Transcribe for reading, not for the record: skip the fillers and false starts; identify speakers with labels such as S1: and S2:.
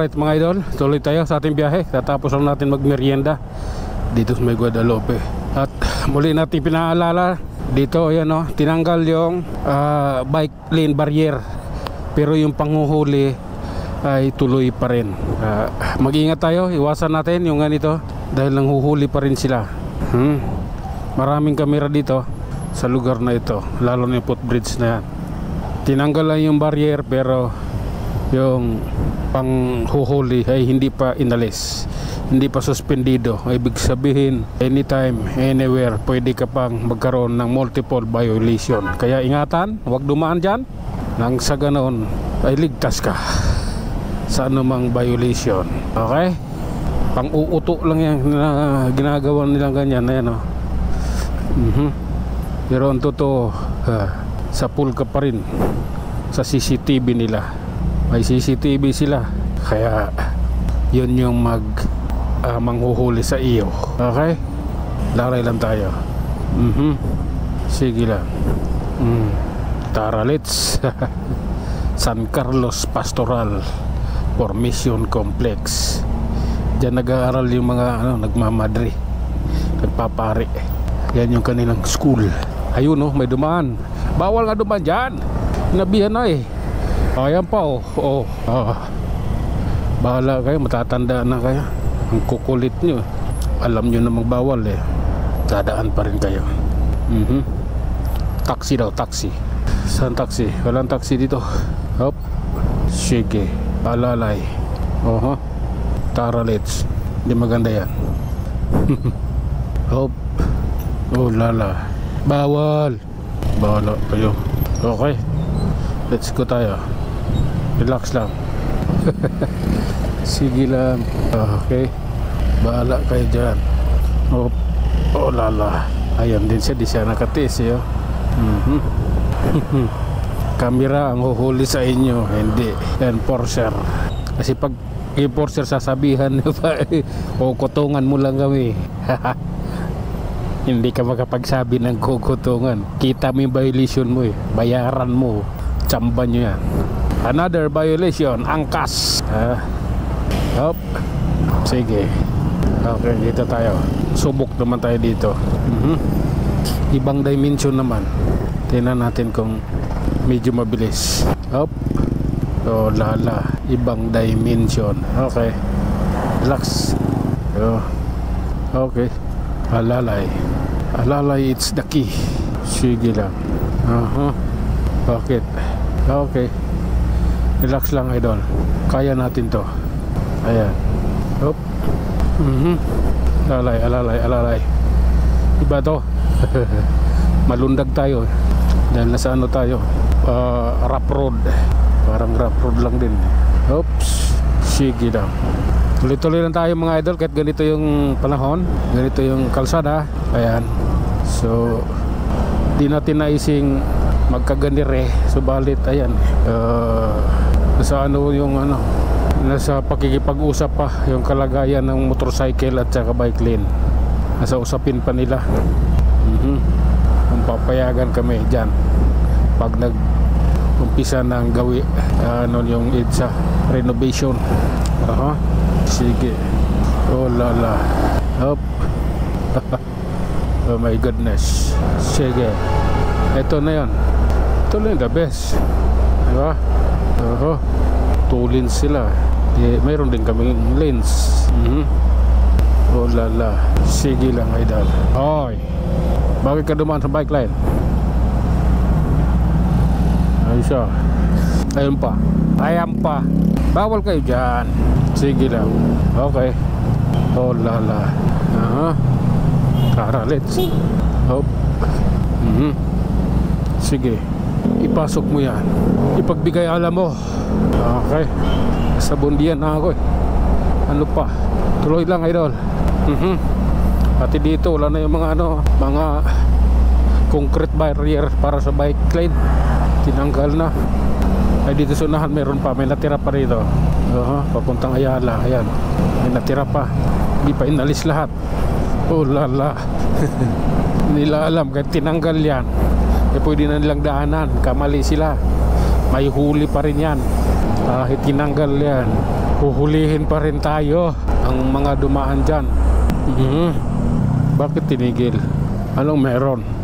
S1: Alright mga idol, tuloy tayo sa ating biyahe. Tatapos lang natin magmerienda dito sa may Guadalupe. At muli natin pinaalala dito, ayan o, tinanggal yung bike lane barrier, pero yung panghuhuli ay tuloy pa rin. Mag-ingat tayo, iwasan natin yung ganito dahil nanghuhuli pa rin sila. Maraming kamera dito sa lugar na ito, lalo na yung footbridge na yan. Tinanggal lang yung barrier pero yung panghuhuli ay hindi pa inalis, hindi pa suspendido. Ibig sabihin anytime, anywhere pwede ka pang magkaroon ng multiple violation. Kaya ingatan, huwag dumaan dyan nang sa ganoon ay ligtas ka sa anumang violation. Okay? Pang-uuto lang yan na ginagawa nilang ganyan. Ayan, oh. Pero ang totoo, sa pool ka pa rin sa CCTV nila. May CCTV sila, kaya yun yung manghuhuli sa iyo. Okay? Laray lang tayo. Sige lang. Tara, let's. San Carlos Pastoral Formation Complex. Diyan nag-aaral yung mga nagmamadre, nagpapare. Yan yung kanilang school. Ayun, oh, may dumaan. Bawal nga dumaan dyan. Nabihan na eh. Ayan pa, oh. Bahala kayo, matatanda na kayo. Ang kukulit nyo. Alam nyo na magbawal eh. Dadaan pa rin kayo. Taxi daw, taxi. Saan taxi? Walang taxi dito. Hop. Sige, alalay. Tara, let's. Hindi maganda yan. Hop. Oh lala. Bawal. Bahala kayo. Okay, let's go tayo. Relax lang. Sige lang. Okay, bahala kayo dyan. Oh lala. Ayan din siya, di siya nakatiis eh. Kamera ang huhuli sa inyo, hindi enforcer. Kasi pag enforcer sasabihan kukutungan mo lang kami. Hindi ka makapagsabi ng kukutungan. Kita mo yung violation mo eh. Bayaran mo. Tsamba nyo yan. Another violation, angkas. Hop. Sige. Okay, dito tayo. Subok naman tayo dito. Ibang dimension naman. Tingnan natin kung medyo mabilis. Hop. Oh lala. Ibang dimension. Okay. Relax. Okay. Alalay. Alalay, it's the key. Sige lang. Bakit? Okay. Relax lang, idol. Kaya natin to. Ayan. Hop. Alalay. Iba to. Malundag tayo. Dahil nasa ano tayo? Rough road. Parang rough road lang din. Oops. Sige lang. Tuloy-tuloy lang tayo mga idol kahit ganito yung panahon, ganito yung kalsada. Ayan. So di natin naising magkaganire. Subalit ayan, nasa ano yung nasa pakikipag-usap pa yung kalagayan ng motorcycle at saka bike lane. Nasa usapin pa nila kung papayagan kami dyan pag nag-umpisa ng gawi yung EDSA renovation. Sige. Oh lala. Hop. Oh my goodness. Sige. Ito na yan. Ito na yung the best. Diba? Two lanes sila. Mayroon din kaming lanes. Oh lala. Sige lang, idol. Hoy. Bakit ka dumaan sa bike lane? Ayun siya. Ayun pa. Ayan pa. Bawal kayo dyan. Sige lang. Okay. Oh lala. Tara, let's. Hop. Sige. Ipasok mo yan. Ipagbigay alam mo. Okay. Sa bundian na ako eh. Ano pa? Tuloy lang, idol. Pati dito wala na yung mga mga concrete barrier para sa bike lane. Tinanggal na. Ay dito sa unahan meron pa, may natira pa rito. Papuntang Ayala. Ayan, may natira pa, hindi pa inalis lahat. Oh lala. Nila alam kahit tinanggal yan pwede na nilang daanan. Kamali sila, may huli pa rin yan. Tinanggal yan. huhulihin pa rin tayo ang mga dumaan dyan. Bakit tinigil? Anong meron?